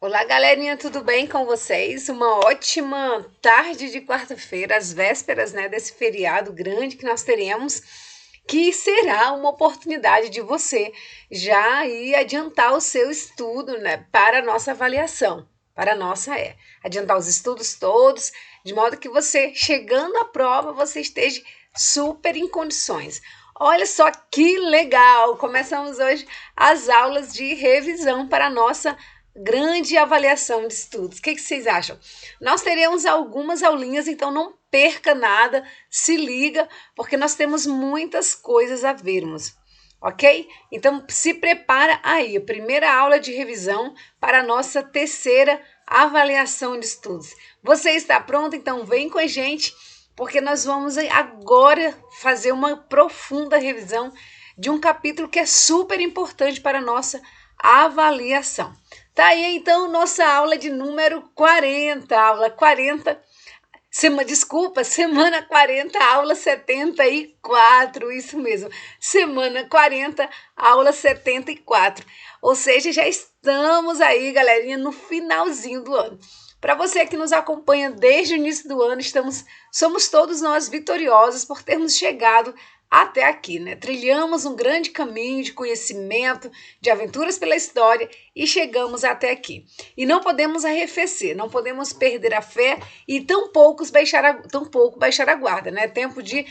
Olá, galerinha, tudo bem com vocês? Uma ótima tarde de quarta-feira, às vésperas, né, desse feriado grande que nós teremos, que será uma oportunidade de você já ir adiantar o seu estudo, né, para a nossa avaliação, para a nossa adiantar os estudos todos, de modo que você, chegando à prova, você esteja super em condições. Olha só que legal! Começamos hoje as aulas de revisão para a nossa grande avaliação de estudos. O que vocês acham? Nós teremos algumas aulinhas, então não perca nada, se liga, porque nós temos muitas coisas a vermos, ok? Então se prepara aí, a primeira aula de revisão para a nossa terceira avaliação de estudos. Você está pronto? Então vem com a gente, porque nós vamos agora fazer uma profunda revisão de um capítulo que é super importante para a nossa avaliação. Tá aí então nossa aula de número 40, aula 40, semana 40, aula 74, isso mesmo, semana 40, aula 74, ou seja, já estamos aí, galerinha, no finalzinho do ano. Para você que nos acompanha desde o início do ano, somos todos nós vitoriosos por termos chegado até aqui, né? Trilhamos um grande caminho de conhecimento, de aventuras pela história e chegamos até aqui. E não podemos arrefecer, não podemos perder a fé e tampouco baixar a guarda, né? Tempo de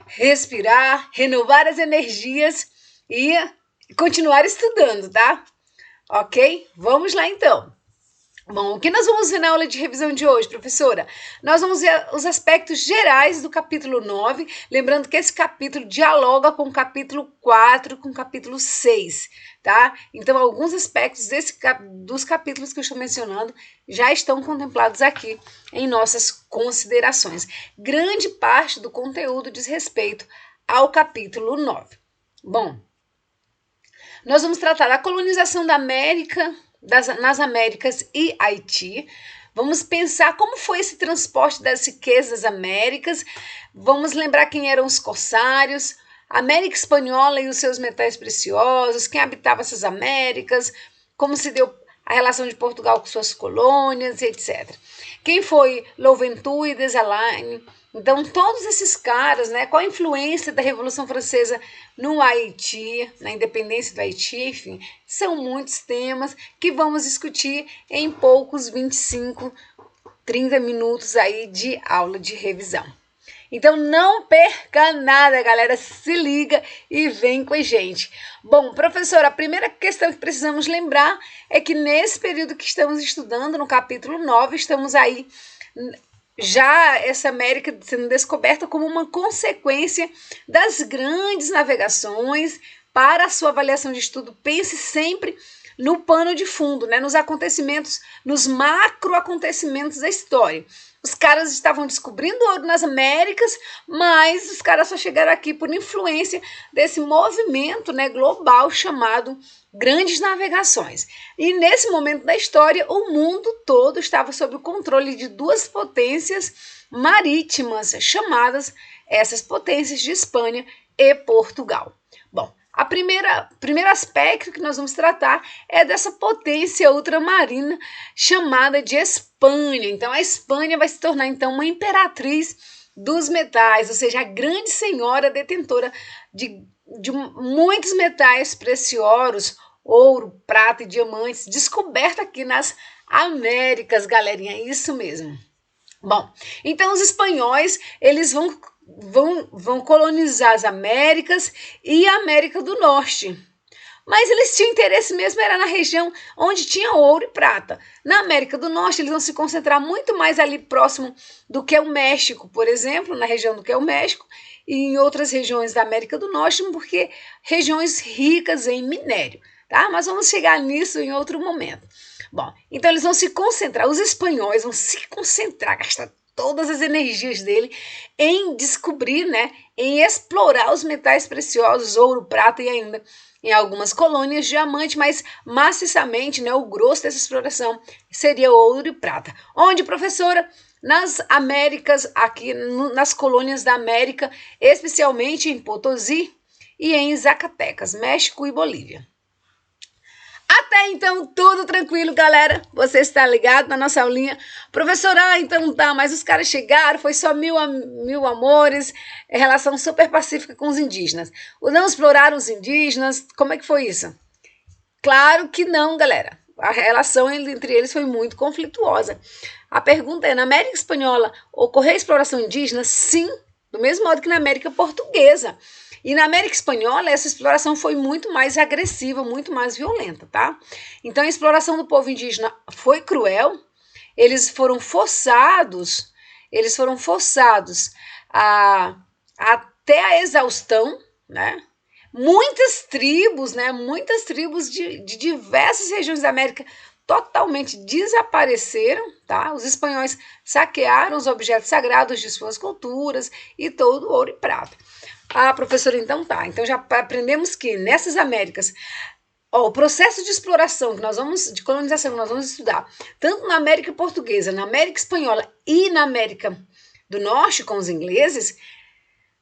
respirar, renovar as energias e continuar estudando, tá? Ok? Vamos lá então. Bom, o que nós vamos ver na aula de revisão de hoje, professora? Nós vamos ver os aspectos gerais do capítulo 9, lembrando que esse capítulo dialoga com o capítulo 4, com o capítulo 6, tá? Então, alguns aspectos dos capítulos que eu estou mencionando já estão contemplados aqui em nossas considerações. Grande parte do conteúdo diz respeito ao capítulo 9. Bom, nós vamos tratar da colonização da América, nas Américas e Haiti. Vamos pensar como foi esse transporte das riquezas das Américas. Vamos lembrar quem eram os corsários, a América Espanhola e os seus metais preciosos, quem habitava essas Américas, como se deu a relação de Portugal com suas colônias, etc. Quem foi Louventure e Dessalines. Então, todos esses caras, né? Qual a influência da Revolução Francesa no Haiti, na independência do Haiti, enfim, são muitos temas que vamos discutir em poucos 25, 30 minutos aí de aula de revisão. Então, não perca nada, galera, se liga e vem com a gente. Bom, professora, a primeira questão que precisamos lembrar é que nesse período que estamos estudando, no capítulo 9, estamos aí já essa América sendo descoberta como uma consequência das grandes navegações. Para a sua avaliação de estudo, pense sempre no pano de fundo, né? Nos acontecimentos, nos macro acontecimentos da história. Os caras estavam descobrindo ouro nas Américas, mas os caras só chegaram aqui por influência desse movimento, né, global chamado grandes navegações. E nesse momento da história, o mundo todo estava sob o controle de duas potências marítimas, chamadas essas potências de Espanha e Portugal. Bom, primeiro aspecto que nós vamos tratar é dessa potência ultramarina chamada de Espanha. Então, a Espanha vai se tornar, então, uma imperatriz dos metais, ou seja, a grande senhora detentora de muitos metais preciosos, ouro, prata e diamantes, descoberta aqui nas Américas, galerinha, isso mesmo. Bom, então os espanhóis, eles vão colonizar as Américas e a América do Norte. Mas eles tinham interesse mesmo, era na região onde tinha ouro e prata. Na América do Norte, eles vão se concentrar muito mais ali próximo do que o México, por exemplo, na região do que o México, e em outras regiões da América do Norte, porque regiões ricas em minério, tá? Mas vamos chegar nisso em outro momento. Bom, então eles vão se concentrar, os espanhóis vão se concentrar, gastar todas as energias dele em descobrir, né, em explorar os metais preciosos, ouro, prata e ainda em algumas colônias diamante, mas maciçamente, né, o grosso dessa exploração seria ouro e prata. Onde, professora? Nas Américas, aqui nas colônias da América, especialmente em Potosí e em Zacatecas, México e Bolívia. Até então, tudo tranquilo, galera. Você está ligado na nossa aulinha. Professora, então tá, mas os caras chegaram, foi só mil amores, relação super pacífica com os indígenas. Não exploraram os indígenas, como é que foi isso? Claro que não, galera. A relação entre eles foi muito conflituosa. A pergunta é, na América Espanhola ocorreu exploração indígena? Sim, do mesmo modo que na América Portuguesa. E na América Espanhola, essa exploração foi muito mais agressiva, muito mais violenta, tá? Então, a exploração do povo indígena foi cruel, eles foram forçados até a exaustão, né? Muitas tribos de diversas regiões da América totalmente desapareceram, tá? Os espanhóis saquearam os objetos sagrados de suas culturas e todo o ouro e prata. Ah, professora, então tá. Então já aprendemos que nessas Américas, o processo de exploração de colonização que nós vamos estudar, tanto na América Portuguesa, na América Espanhola e na América do Norte com os ingleses,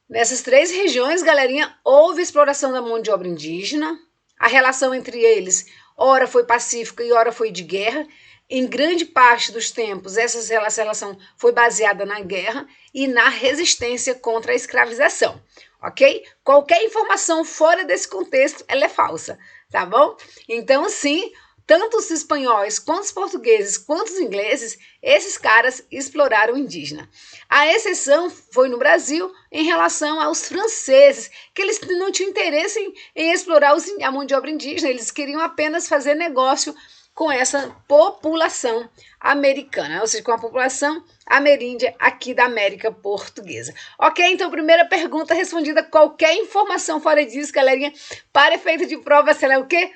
nessas três regiões, galerinha, houve exploração da mão de obra indígena, a relação entre eles, ora foi pacífica e ora foi de guerra. Em grande parte dos tempos, essa relação foi baseada na guerra e na resistência contra a escravização, ok? Qualquer informação fora desse contexto, ela é falsa, tá bom? Então, sim, tanto os espanhóis, quanto os portugueses, quanto os ingleses, esses caras exploraram o indígena. A exceção foi no Brasil em relação aos franceses, que eles não tinham interesse em explorar a mão de obra indígena, eles queriam apenas fazer negócio com essa população americana, ou seja, com a população ameríndia aqui da América Portuguesa. Ok, então primeira pergunta respondida, qualquer informação fora disso, galerinha, para efeito de prova, será o quê?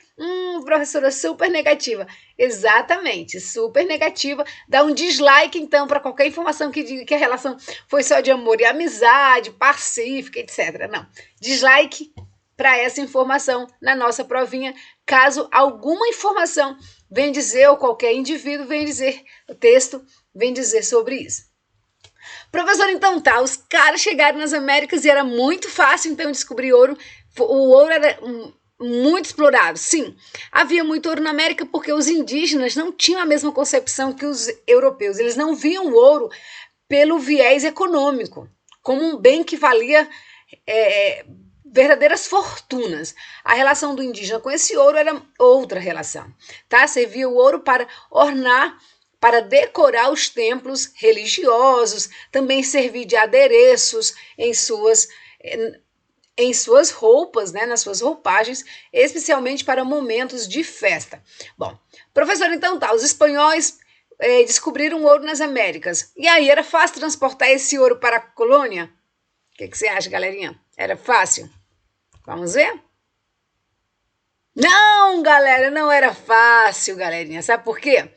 Professora, super negativa. Exatamente, super negativa. Dá um dislike, então, para qualquer informação que diga que a relação foi só de amor e amizade, pacífica, etc. Não, dislike para essa informação na nossa provinha, caso alguma informação venha dizer, ou qualquer indivíduo venha dizer, o texto vem dizer sobre isso. Professor, então tá, os caras chegaram nas Américas e era muito fácil, então, descobrir ouro. O ouro era muito explorado, sim. Havia muito ouro na América porque os indígenas não tinham a mesma concepção que os europeus. Eles não viam o ouro pelo viés econômico, como um bem que valia verdadeiras fortunas. A relação do indígena com esse ouro era outra relação, tá? Servia o ouro para ornar, para decorar os templos religiosos, também servia de adereços em suas roupas, né, nas suas roupagens, especialmente para momentos de festa. Bom, professor, então tá, os espanhóis descobriram ouro nas Américas. E aí, era fácil transportar esse ouro para a colônia? O que você acha, galerinha? Era fácil? Vamos ver? Não, galera, não era fácil, galerinha. Sabe por quê?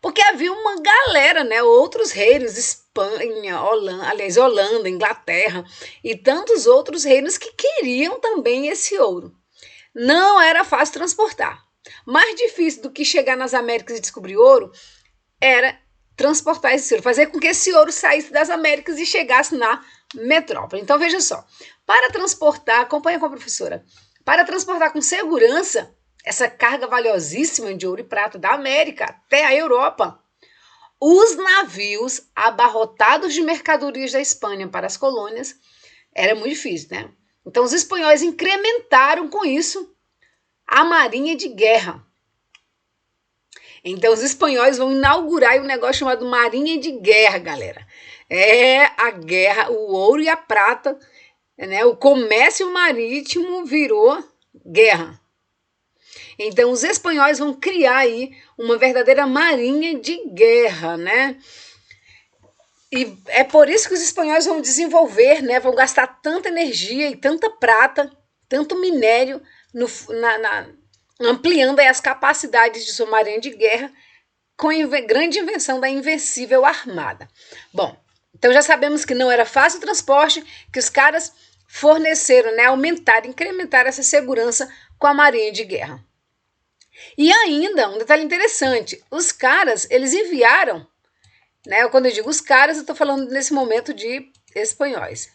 Porque havia uma galera, né? Outros reinos, Espanha, Holanda, Inglaterra e tantos outros reinos que queriam também esse ouro. Não era fácil transportar. Mais difícil do que chegar nas Américas e descobrir ouro era transportar esse ouro, fazer com que esse ouro saísse das Américas e chegasse na metrópole. Então, veja só, para transportar, acompanha com a professora, para transportar com segurança essa carga valiosíssima de ouro e prata da América até a Europa, os navios abarrotados de mercadorias da Espanha para as colônias era muito difícil, né? Então, os espanhóis incrementaram com isso a marinha de guerra. Então, os espanhóis vão inaugurar um negócio chamado marinha de guerra, galera. É a guerra, o ouro e a prata, né? O comércio marítimo virou guerra. Então, os espanhóis vão criar aí uma verdadeira marinha de guerra, né? E é por isso que os espanhóis vão desenvolver, né? Vão gastar tanta energia e tanta prata, tanto minério, ampliando aí as capacidades de sua marinha de guerra com a grande invenção da invencível armada. Bom, então já sabemos que não era fácil o transporte, que os caras forneceram, né? Aumentaram, incrementaram essa segurança com a marinha de guerra. E ainda, um detalhe interessante, os caras, eles enviaram, né? Quando eu digo os caras, eu estou falando nesse momento de espanhóis.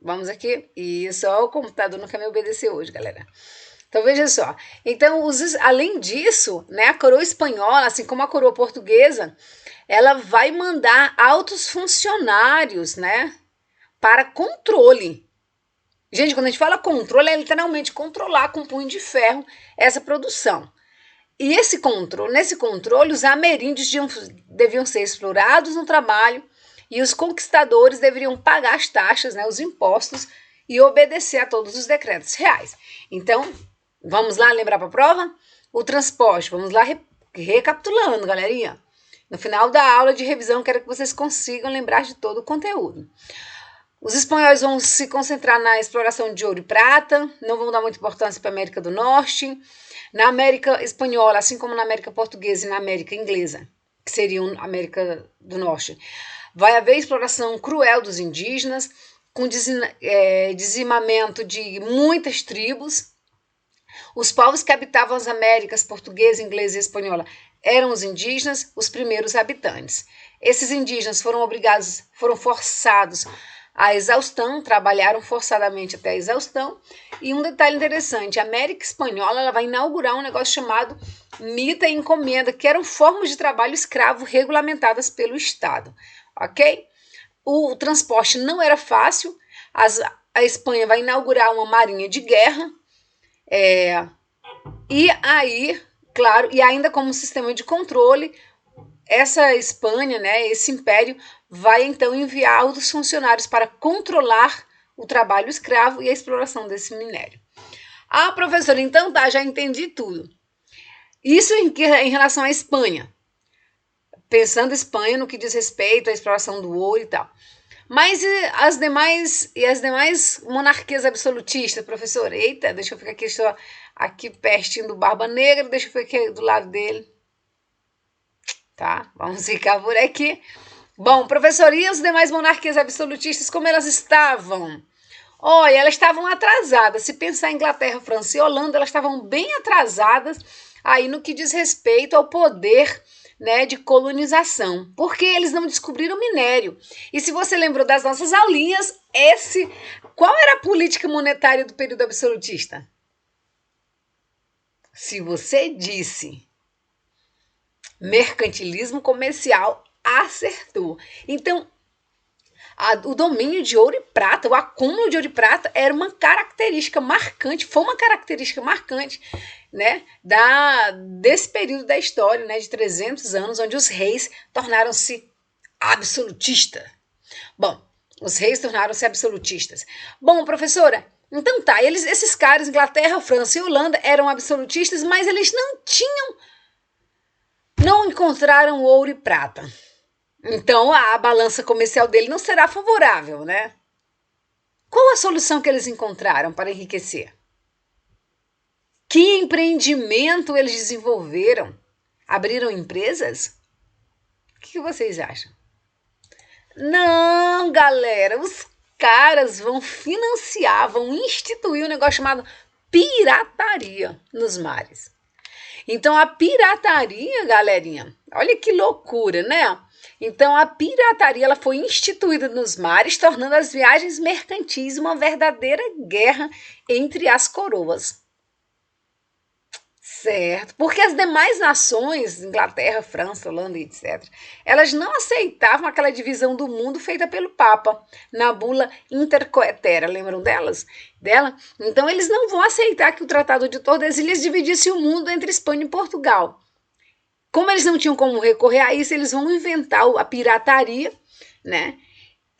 Vamos aqui. Isso, ó, o computador não quer me obedecer hoje, galera. Então, veja só. Então, além disso, né, a coroa espanhola, assim como a coroa portuguesa, ela vai mandar altos funcionários, né, para controle. Gente, quando a gente fala controle, é literalmente controlar com punho de ferro essa produção. E nesse controle, os ameríndios deviam ser explorados no trabalho e os conquistadores deveriam pagar as taxas, né, os impostos, e obedecer a todos os decretos reais. Então, vamos lá lembrar para a prova? O transporte, vamos lá recapitulando, galerinha. No final da aula de revisão, quero que vocês consigam lembrar de todo o conteúdo. Os espanhóis vão se concentrar na exploração de ouro e prata, não vão dar muita importância para a América do Norte. Na América espanhola, assim como na América portuguesa e na América inglesa, que seriam a América do Norte, vai haver exploração cruel dos indígenas, com dizimamento de muitas tribos. Os povos que habitavam as Américas portuguesa, inglesa e espanhola eram os indígenas, os primeiros habitantes. Esses indígenas foram forçados à exaustão, trabalharam forçadamente até a exaustão. E um detalhe interessante, a América Espanhola ela vai inaugurar um negócio chamado mita e encomenda, que eram formas de trabalho escravo regulamentadas pelo Estado, ok? O transporte não era fácil, a Espanha vai inaugurar uma marinha de guerra, e aí, claro, e ainda como sistema de controle, essa Espanha, né, esse império, vai então enviar os funcionários para controlar o trabalho escravo e a exploração desse minério. Ah, professora, então tá, já entendi tudo. Isso em relação à Espanha. Pensando em Espanha no que diz respeito à exploração do ouro e tal. Mas e as demais monarquias absolutistas, professor? Eita, deixa eu ficar aqui, estou aqui pertinho do Barba Negra, deixa eu ficar aqui do lado dele. Tá, vamos ficar por aqui. Bom, professor, e as demais monarquias absolutistas, como elas estavam? Olha, elas estavam atrasadas. Se pensar em Inglaterra, França e Holanda, elas estavam bem atrasadas aí no que diz respeito ao poder, né, de colonização, porque eles não descobriram minério. E se você lembrou das nossas aulinhas, qual era a política monetária do período absolutista? Se você disse mercantilismo comercial, acertou. Então, o domínio de ouro e prata, o acúmulo de ouro e prata era uma característica marcante, foi uma característica marcante, né, desse período da história, né, de 300 anos, onde os reis tornaram-se absolutistas. Bom, os reis tornaram-se absolutistas. Bom, professora, então tá, esses caras, Inglaterra, França e Holanda, eram absolutistas, mas eles não encontraram ouro e prata. Então, a balança comercial dele não será favorável, né? Qual a solução que eles encontraram para enriquecer? Que empreendimento eles desenvolveram? Abriram empresas? O que vocês acham? Não, galera, os caras vão financiar, vão instituir um negócio chamado pirataria nos mares. Então, a pirataria, galerinha, olha que loucura, né? Então, a pirataria ela foi instituída nos mares, tornando as viagens mercantis uma verdadeira guerra entre as coroas. Certo, porque as demais nações, Inglaterra, França, Holanda, etc., elas não aceitavam aquela divisão do mundo feita pelo Papa, na bula Intercoetera, lembram dela? Então, eles não vão aceitar que o Tratado de Tordesilhas dividisse o mundo entre Espanha e Portugal. Como eles não tinham como recorrer a isso, eles vão inventar a pirataria, né?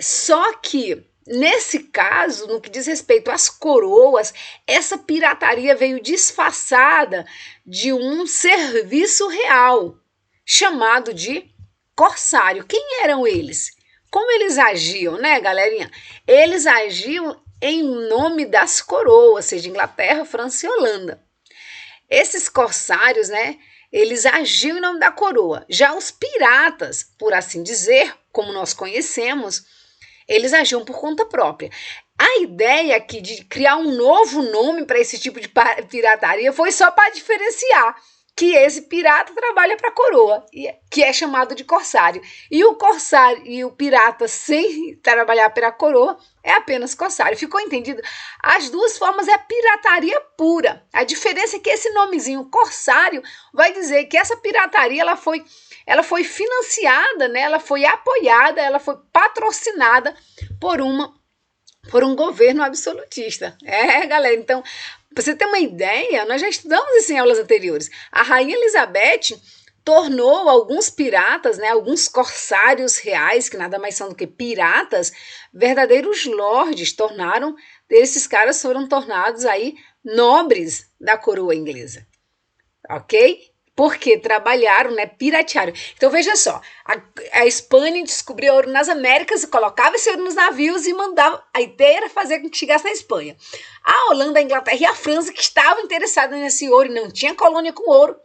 Só que, nesse caso, no que diz respeito às coroas, essa pirataria veio disfarçada de um serviço real, chamado de corsário. Quem eram eles? Como eles agiam, né, galerinha? Eles agiam em nome das coroas, seja Inglaterra, França e Holanda. Esses corsários, né, eles agiam em nome da coroa. Já os piratas, por assim dizer, como nós conhecemos, eles agiam por conta própria. A ideia aqui de criar um novo nome para esse tipo de pirataria foi só para diferenciar que esse pirata trabalha para a coroa, que é chamado de corsário. E o corsário e o pirata sem trabalhar para a coroa é apenas corsário. Ficou entendido? As duas formas é pirataria pura. A diferença é que esse nomezinho corsário vai dizer que essa pirataria ela foi financiada, né? Ela foi apoiada, ela foi patrocinada por um governo absolutista. Galera, então, para você ter uma ideia, nós já estudamos isso em aulas anteriores. A Rainha Elizabeth tornou alguns piratas, né, alguns corsários reais, que nada mais são do que piratas, verdadeiros lordes, esses caras foram tornados aí nobres da coroa inglesa, ok? Porque trabalharam, né, piratearam. Então veja só, a Espanha descobriu ouro nas Américas, colocava esse ouro nos navios e mandava, a ideia era fazer com que chegasse na Espanha. A Holanda, a Inglaterra e a França, que estavam interessadas nesse ouro e não tinha colônia com ouro,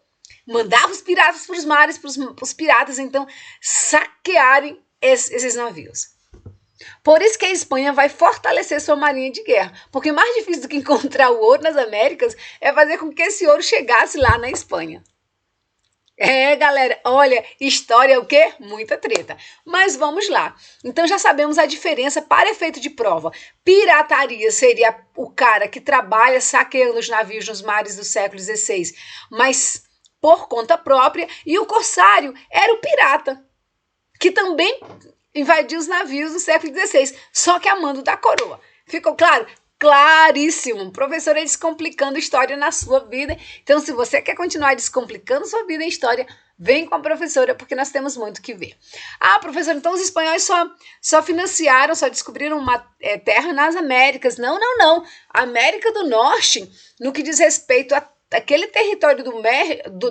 mandava os piratas para os mares, para os piratas, então, saquearem esses navios. Por isso que a Espanha vai fortalecer sua marinha de guerra, porque mais difícil do que encontrar o ouro nas Américas é fazer com que esse ouro chegasse lá na Espanha. Galera, olha, história é o quê? Muita treta. Mas vamos lá. Então já sabemos a diferença para efeito de prova. Pirataria seria o cara que trabalha saqueando os navios nos mares do século XVI, mas por conta própria, e o corsário era o pirata, que também invadiu os navios no século XVI, só que a mando da coroa. Ficou claro? Claríssimo. Professora descomplicando história na sua vida. Então, se você quer continuar descomplicando sua vida em história, vem com a professora, porque nós temos muito que ver. Professora, então os espanhóis só financiaram, só descobriram uma terra nas Américas. Não. A América do Norte, no que diz respeito aquele território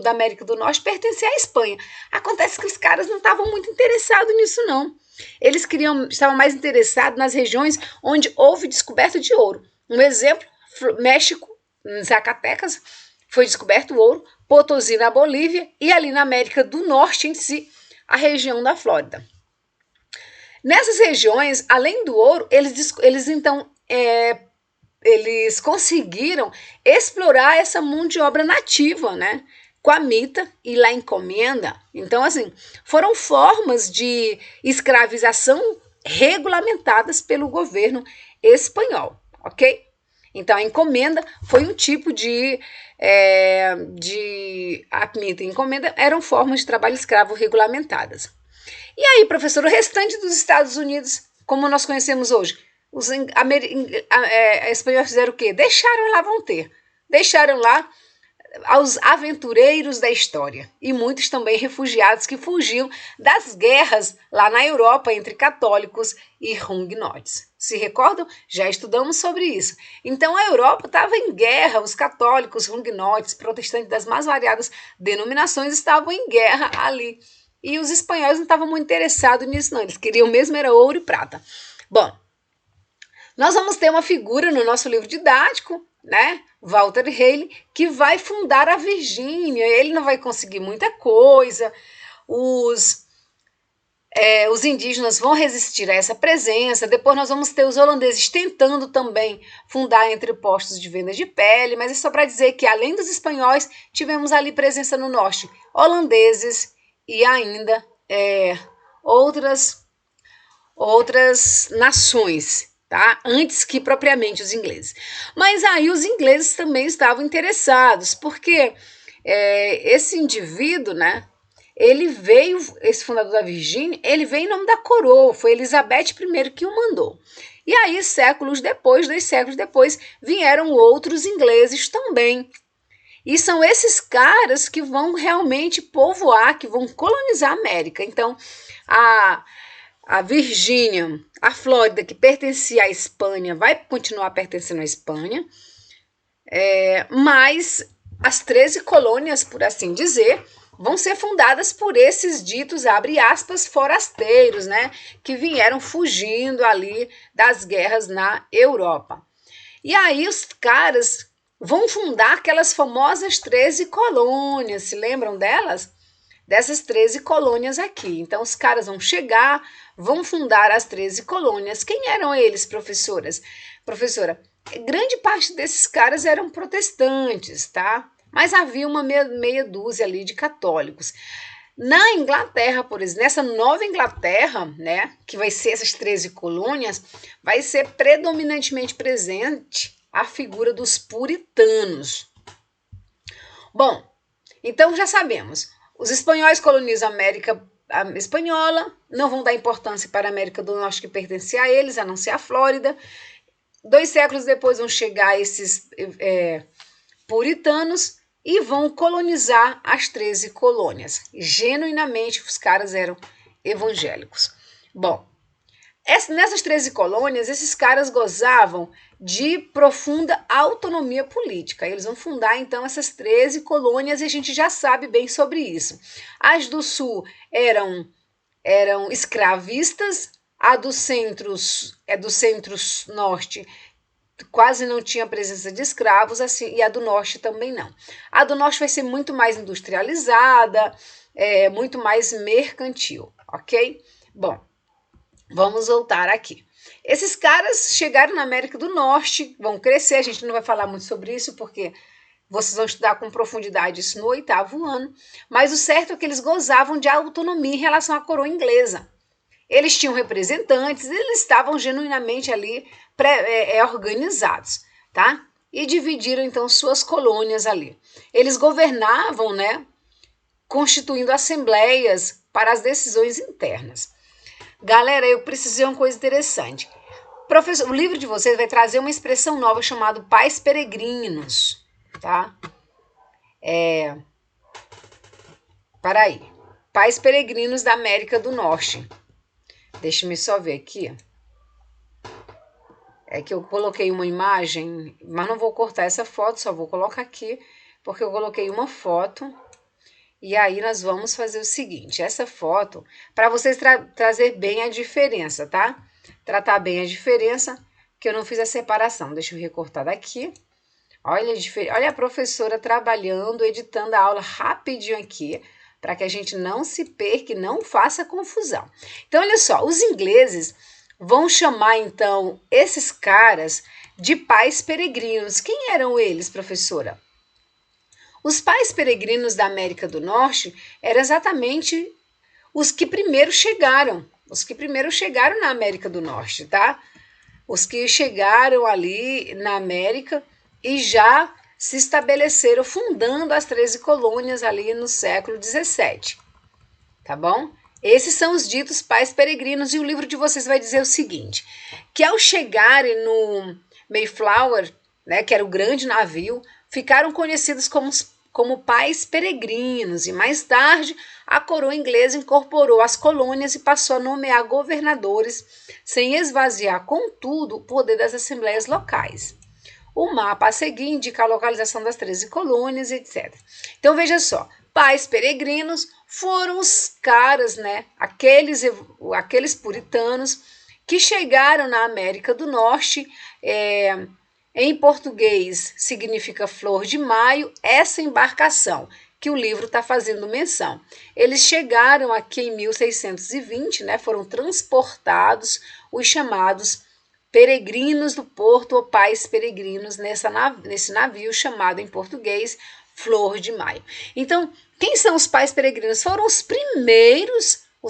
da América do Norte pertencia à Espanha. Acontece que os caras não estavam muito interessados nisso, não. Eles estavam mais interessados nas regiões onde houve descoberta de ouro. Um exemplo, México, em Zacatecas, foi descoberto ouro, Potosí na Bolívia e ali na América do Norte em si, a região da Flórida. Nessas regiões, além do ouro, eles conseguiram explorar essa mão de obra nativa, né? Com a mita e la encomenda. Então, assim, foram formas de escravização regulamentadas pelo governo espanhol, ok? Então, a encomenda foi um tipo a mita e encomenda eram formas de trabalho escravo regulamentadas. E aí, professor, o restante dos Estados Unidos, como nós conhecemos hoje, os espanhóis fizeram o quê? Deixaram lá aos aventureiros da história e muitos também refugiados que fugiam das guerras lá na Europa entre católicos e huguenotes. Se recordam? Já estudamos sobre isso. Então a Europa estava em guerra, os católicos, huguenotes, protestantes das mais variadas denominações estavam em guerra ali. E os espanhóis não estavam muito interessados nisso, não. Eles queriam mesmo era ouro e prata. Bom, nós vamos ter uma figura no nosso livro didático, né? Walter Raleigh, que vai fundar a Virgínia. Ele não vai conseguir muita coisa. Os indígenas vão resistir a essa presença. Depois nós vamos ter os holandeses tentando também fundar entrepostos de venda de pele, mas é só para dizer que, além dos espanhóis, tivemos ali presença no norte holandeses e ainda outras nações, tá? Antes que propriamente os ingleses. Mas aí os ingleses também estavam interessados, porque esse indivíduo, né? Esse fundador da Virgínia, ele veio em nome da coroa, foi Elizabeth I que o mandou. E aí, 2 séculos depois, vieram outros ingleses também. E são esses caras que vão realmente povoar, que vão colonizar a América. Então, a Virgínia, a Flórida, que pertencia à Espanha, vai continuar pertencendo à Espanha, mas as 13 colônias, por assim dizer, vão ser fundadas por esses ditos, abre aspas, forasteiros, né, que vieram fugindo ali das guerras na Europa. E aí os caras vão fundar aquelas famosas 13 colônias, se lembram delas? Dessas 13 colônias aqui. Então, os caras vão chegar, vão fundar as 13 colônias. Quem eram eles, professora? Grande parte desses caras eram protestantes, tá? mas havia uma meia dúzia ali de católicos. Na Inglaterra, por exemplo, nessa nova Inglaterra, né, que vai ser essas 13 colônias, vai ser predominantemente presente a figura dos puritanos. Bom, então já sabemos, os espanhóis colonizam a América espanhola, não vão dar importância para a América do Norte que pertence a eles, a não ser a Flórida. 2 séculos depois vão chegar esses puritanos e vão colonizar as 13 colônias. Genuinamente, os caras eram evangélicos. Bom, nessas 13 colônias, esses caras gozavam de profunda autonomia política. Eles vão fundar, então, essas 13 colônias e a gente já sabe bem sobre isso. As do Sul eram escravistas, a do centro-norte quase não tinha presença de escravos, assim, e a do norte também não. A do norte vai ser muito mais industrializada, muito mais mercantil, ok? Bom, vamos voltar aqui. Esses caras chegaram na América do Norte, vão crescer, a gente não vai falar muito sobre isso, porque vocês vão estudar com profundidade isso no 8º ano, mas o certo é que eles gozavam de autonomia em relação à coroa inglesa. Eles tinham representantes, eles estavam genuinamente ali organizados, tá? E dividiram, então, suas colônias ali. Eles governavam, né, constituindo assembleias para as decisões internas. Galera, eu preciso dizer uma coisa interessante. Professor, o livro de vocês vai trazer uma expressão nova chamada pais peregrinos, tá? Peraí. Pais peregrinos da América do Norte. Deixa-me só ver aqui. É que eu coloquei uma imagem, mas não vou cortar essa foto, só vou colocar aqui, porque eu coloquei uma foto. E aí nós vamos fazer o seguinte, essa foto, para vocês trazer bem a diferença, tá? Tratar bem a diferença, que eu não fiz a separação. Deixa eu recortar daqui. Olha a professora trabalhando, editando a aula rapidinho aqui, para que a gente não se perca e não faça confusão. Então, olha só, os ingleses vão chamar, então, esses caras de pais peregrinos. Quem eram eles, professora? Os pais peregrinos da América do Norte eram exatamente os que primeiro chegaram na América do Norte, tá? Os que chegaram ali na América e já se estabeleceram fundando as 13 colônias ali no século 17, tá bom? Esses são os ditos pais peregrinos e o livro de vocês vai dizer o seguinte, que ao chegarem no Mayflower, né, que era o grande navio, ficaram conhecidos como pais peregrinos e mais tarde a coroa inglesa incorporou as colônias e passou a nomear governadores sem esvaziar, contudo, o poder das assembleias locais. O mapa a seguir indica a localização das 13 colônias, etc. Então, veja só, pais peregrinos foram os caras, né, aqueles puritanos que chegaram na América do Norte, em português significa flor de maio, essa embarcação que o livro está fazendo menção. Eles chegaram aqui em 1620, né, foram transportados os chamados peregrinos do porto ou pais peregrinos nesse navio chamado em português Flor de Maio. Então, quem são os pais peregrinos? Foram os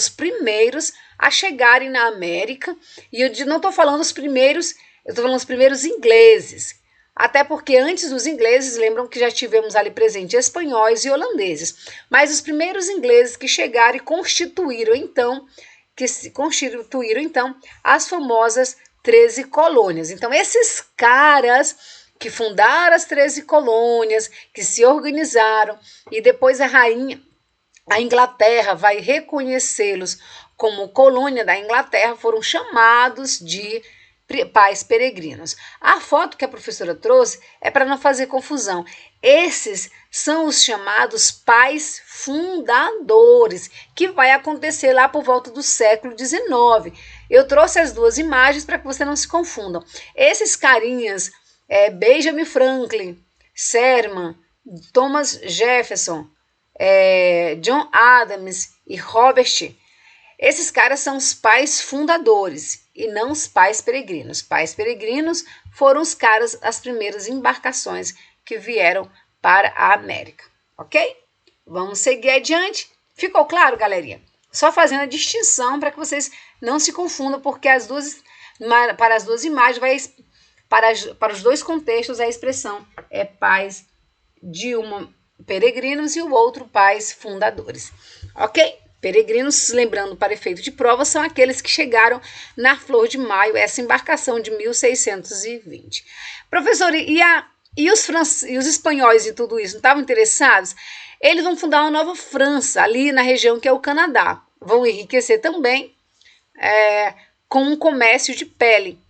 primeiros a chegarem na América, e eu não estou falando os primeiros, eu estou falando os primeiros ingleses, até porque antes dos ingleses, lembram que já tivemos ali presente espanhóis e holandeses, mas os primeiros ingleses que chegaram e constituíram então as famosas 13 colônias. Então, esses caras que fundaram as 13 colônias, que se organizaram, e depois a Inglaterra vai reconhecê-los como colônia da Inglaterra, foram chamados de pais peregrinos. A foto que a professora trouxe é para não fazer confusão. Esses são os chamados pais fundadores, que vai acontecer lá por volta do século XIX. Eu trouxe as duas imagens para que você não se confundam. Esses carinhas, Benjamin Franklin, Sherman, Thomas Jefferson, John Adams e Robert, esses caras são os pais fundadores e não os pais peregrinos. Pais peregrinos foram os caras, as primeiras embarcações que vieram para a América, ok? Vamos seguir adiante. Ficou claro, galerinha? Só fazendo a distinção para que vocês não se confundam, porque para as duas imagens, para os dois contextos, a expressão é pais de uma peregrinos e o outro pais fundadores, ok? Peregrinos, lembrando para efeito de prova, são aqueles que chegaram na Flor de Maio, essa embarcação de 1620. Professor, e os espanhóis e tudo isso, não estavam interessados? Eles vão fundar uma nova França, ali na região que é o Canadá. Vão enriquecer também com um comércio de pele.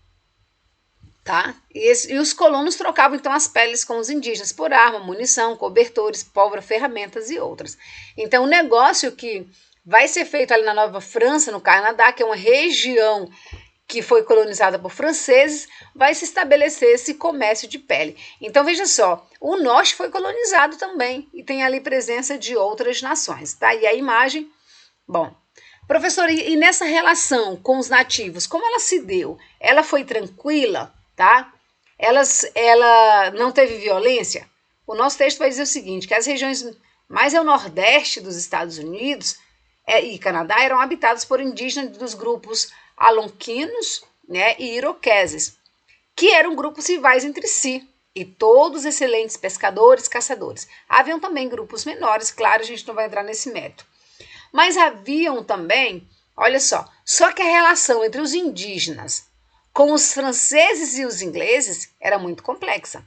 Tá? E os colonos trocavam então as peles com os indígenas por arma, munição, cobertores, pólvora, ferramentas e outras. Então o negócio que vai ser feito ali na Nova França, no Canadá, que é uma região que foi colonizada por franceses, vai se estabelecer esse comércio de pele. Então veja só, o norte foi colonizado também e tem ali presença de outras nações, tá? E a imagem, bom, professor, e nessa relação com os nativos, como ela se deu? Ela foi tranquila? Tá? Ela não teve violência? O nosso texto vai dizer o seguinte, que as regiões mais ao nordeste dos Estados Unidos e Canadá eram habitadas por indígenas dos grupos algonquinos, né, e iroqueses, que eram grupos rivais entre si, e todos excelentes pescadores, caçadores. Haviam também grupos menores, claro, a gente não vai entrar nesse mérito. Mas haviam também, olha só que a relação entre os indígenas com os franceses e os ingleses era muito complexa.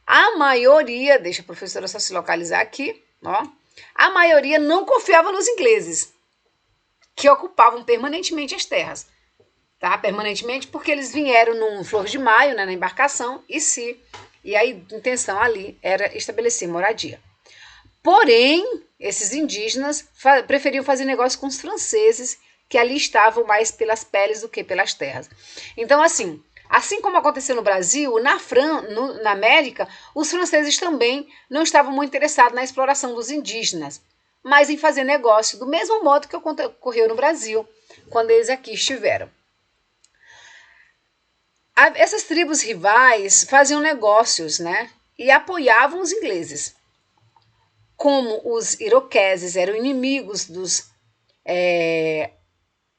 A maioria, deixa a professora só se localizar aqui, ó, a maioria não confiava nos ingleses, que ocupavam permanentemente as terras. Tá? Permanentemente porque eles vieram num Flor de Maio, né, na embarcação, e a intenção ali era estabelecer moradia. Porém, esses indígenas preferiam fazer negócio com os franceses, que ali estavam mais pelas peles do que pelas terras. Então, assim como aconteceu no Brasil, na América, os franceses também não estavam muito interessados na exploração dos indígenas, mas em fazer negócio, do mesmo modo que ocorreu no Brasil, quando eles aqui estiveram. Essas tribos rivais faziam negócios, né, e apoiavam os ingleses. Como os iroqueses eram inimigos dos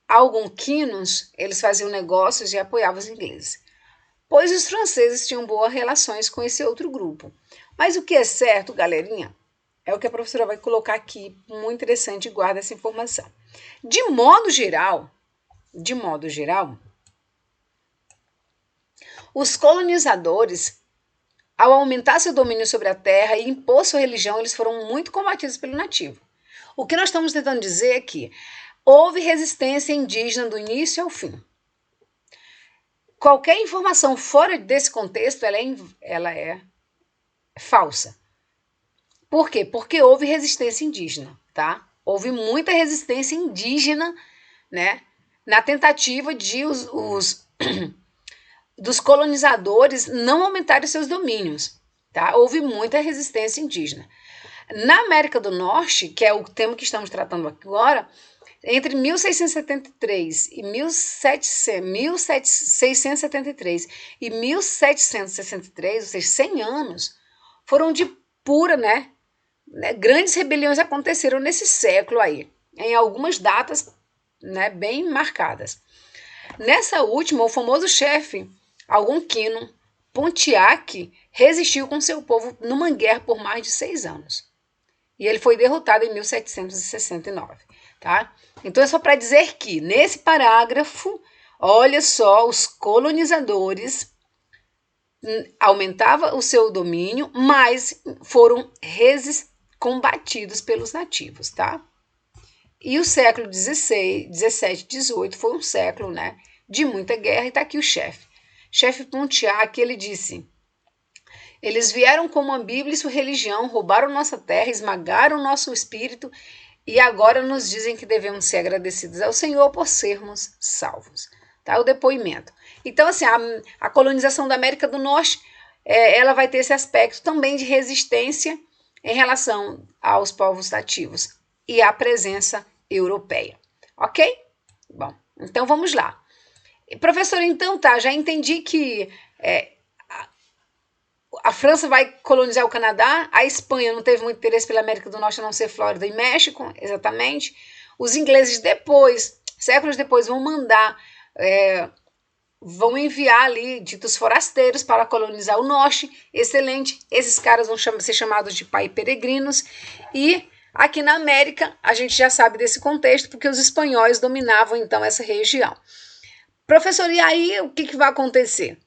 algonquinos, eles faziam negócios e apoiavam os ingleses. Pois os franceses tinham boas relações com esse outro grupo. Mas o que é certo, galerinha, é o que a professora vai colocar aqui, muito interessante, e guarda essa informação. De modo geral, os colonizadores, ao aumentar seu domínio sobre a terra e impor sua religião, eles foram muito combatidos pelo nativo. O que nós estamos tentando dizer é que houve resistência indígena do início ao fim. Qualquer informação fora desse contexto, ela é falsa. Por quê? Porque houve resistência indígena, tá? Houve muita resistência indígena, né, na tentativa de dos colonizadores não aumentarem seus domínios, tá? Houve muita resistência indígena. Na América do Norte, que é o tema que estamos tratando agora, entre 1673 e 1673 e 1763, ou seja, 100 anos, foram de pura, né? Grandes rebeliões aconteceram nesse século aí, em algumas datas, né, bem marcadas. Nessa última, o famoso chefe algonquino, Pontiac, resistiu com seu povo numa guerra por mais de 6 anos. E ele foi derrotado em 1769, tá? Então é só para dizer que, nesse parágrafo, olha só, os colonizadores aumentavam o seu domínio, mas foram combatidos pelos nativos, tá? E o século XVI, XVII, XVIII foi um século, né, de muita guerra, e tá aqui o chefe Pontiac, ele disse: eles vieram com uma Bíblia e sua religião, roubaram nossa terra, esmagaram nosso espírito e agora nos dizem que devemos ser agradecidos ao Senhor por sermos salvos. Tá? O depoimento. Então, assim, a colonização da América do Norte, ela vai ter esse aspecto também de resistência em relação aos povos nativos e à presença europeia. Ok? Bom, então vamos lá. Professora, então tá, já entendi que a França vai colonizar o Canadá, a Espanha não teve muito interesse pela América do Norte, a não ser Flórida e México, exatamente. Os ingleses depois, séculos depois, vão enviar ali ditos forasteiros para colonizar o norte, excelente, esses caras vão ser chamados de pai peregrinos, e aqui na América a gente já sabe desse contexto, porque os espanhóis dominavam então essa região. Professor, e aí o que vai acontecer?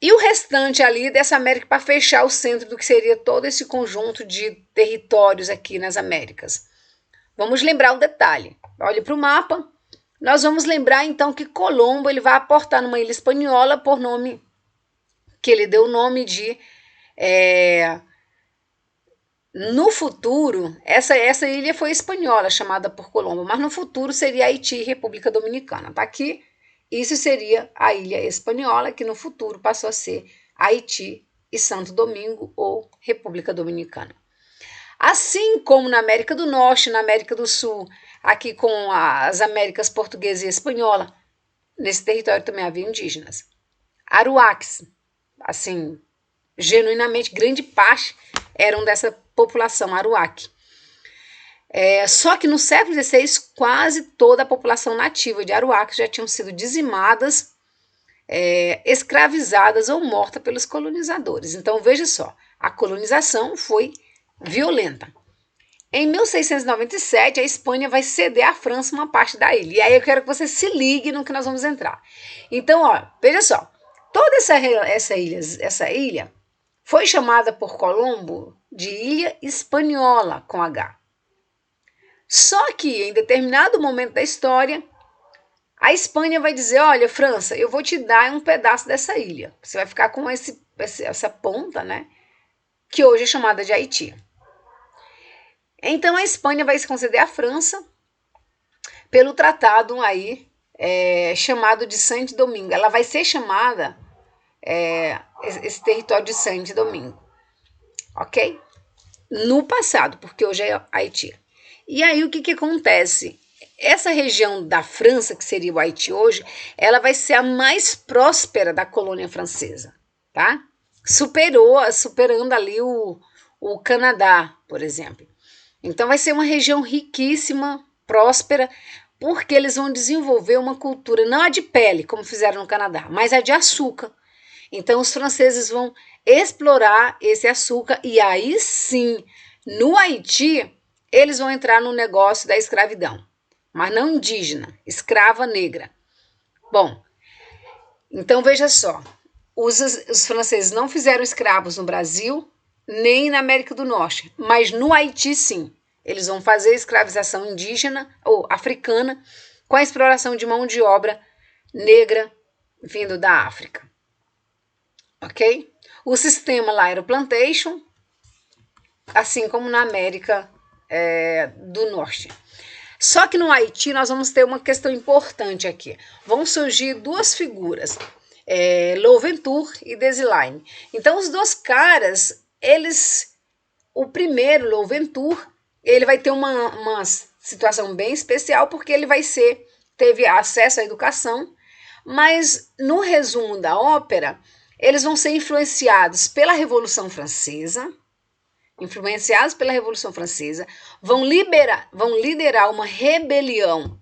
E o restante ali dessa América para fechar o centro do que seria todo esse conjunto de territórios aqui nas Américas? Vamos lembrar um detalhe. Olhe para o mapa. Nós vamos lembrar então que Colombo ele vai aportar numa ilha espanhola por nome que ele deu o nome de no futuro, essa ilha foi espanhola, chamada por Colombo, mas no futuro seria Haiti e República Dominicana. Tá aqui. Isso seria a ilha espanhola, que no futuro passou a ser Haiti e Santo Domingo ou República Dominicana. Assim como na América do Norte, na América do Sul, aqui com as Américas Portuguesa e Espanhola, nesse território também havia indígenas. Aruaques, assim, genuinamente, grande parte eram dessa população aruaque. Só que no século XVI, quase toda a população nativa de Aruaque já tinham sido dizimadas, escravizadas ou mortas pelos colonizadores. Então, veja só, a colonização foi violenta. Em 1697, a Espanha vai ceder à França uma parte da ilha. E aí eu quero que você se ligue no que nós vamos entrar. Então, veja só, toda essa ilha foi chamada por Colombo de Ilha Espanhola, com H. Só que, em determinado momento da história, a Espanha vai dizer, olha, França, eu vou te dar um pedaço dessa ilha. Você vai ficar com essa ponta, né? Que hoje é chamada de Haiti. Então, a Espanha vai se conceder à França pelo tratado aí chamado de Saint-Domingue. Ela vai ser chamada esse território de Saint-Domingue. Ok? No passado, porque hoje é Haiti. E aí o que acontece? Essa região da França, que seria o Haiti hoje, ela vai ser a mais próspera da colônia francesa, tá? Superando ali o Canadá, por exemplo. Então vai ser uma região riquíssima, próspera, porque eles vão desenvolver uma cultura, não a de pele, como fizeram no Canadá, mas a de açúcar. Então os franceses vão explorar esse açúcar e aí sim, no Haiti, eles vão entrar no negócio da escravidão, mas não indígena, escrava negra. Bom, então veja só, os franceses não fizeram escravos no Brasil, nem na América do Norte, mas no Haiti sim. Eles vão fazer escravização indígena ou africana com a exploração de mão de obra negra vindo da África. Ok? O sistema lá era o plantation, assim como na América do Norte. Só que no Haiti nós vamos ter uma questão importante aqui. Vão surgir duas figuras, Louverture e Dessalines. Então os dois caras, o primeiro, Louverture, ele vai ter uma situação bem especial porque ele teve acesso à educação, mas no resumo da ópera, eles vão ser influenciados pela Revolução Francesa, vão liderar uma rebelião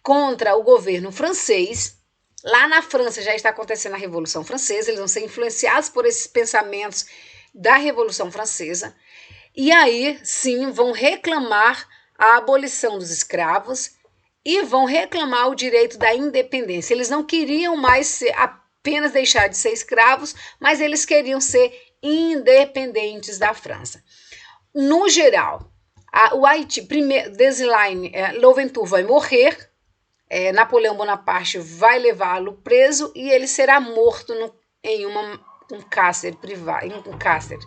contra o governo francês. Lá na França já está acontecendo a Revolução Francesa, eles vão ser influenciados por esses pensamentos da Revolução Francesa, e aí sim vão reclamar a abolição dos escravos e vão reclamar o direito da independência. Eles não queriam mais apenas deixar de ser escravos, mas eles queriam ser independentes da França. No geral, o Haiti, Dessalines, Louverture vai morrer, Napoleão Bonaparte vai levá-lo preso e ele será morto em um cárcere privado, em um cárcere.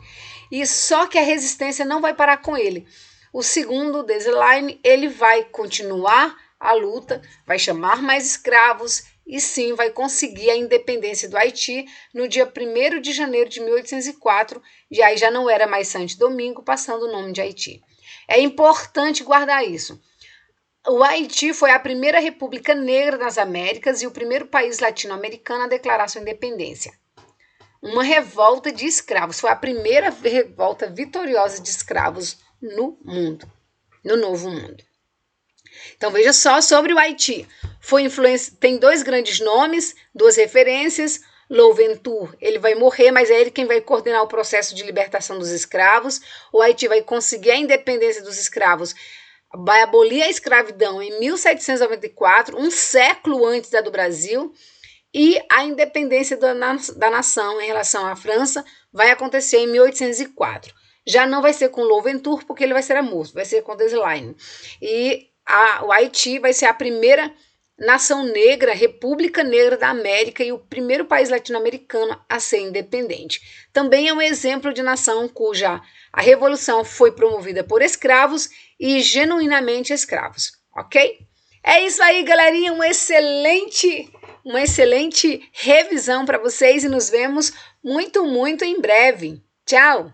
E só que a resistência não vai parar com ele. O segundo, Dessalines, ele vai continuar a luta, vai chamar mais escravos e sim vai conseguir a independência do Haiti no dia 1º de janeiro de 1804, e aí já não era mais Saint-Domingue, passando o nome de Haiti. É importante guardar isso. O Haiti foi a primeira república negra nas Américas e o primeiro país latino-americano a declarar sua independência. uma revolta de escravos. Foi a primeira revolta vitoriosa de escravos no mundo, no Novo Mundo. Então veja só sobre o Haiti. Tem dois grandes nomes, duas referências. Louventure, ele vai morrer, mas é ele quem vai coordenar o processo de libertação dos escravos. O Haiti vai conseguir a independência dos escravos, vai abolir a escravidão em 1794, um século antes da do Brasil, e a independência da nação em relação à França vai acontecer em 1804. Já não vai ser com Louventure, porque ele vai ser morto, vai ser com Dessalines. E o Haiti vai ser a primeira nação negra, República Negra da América e o primeiro país latino-americano a ser independente. Também é um exemplo de nação cuja a revolução foi promovida por escravos e genuinamente escravos, ok? É isso aí, galerinha, uma excelente revisão para vocês e nos vemos muito em breve. Tchau!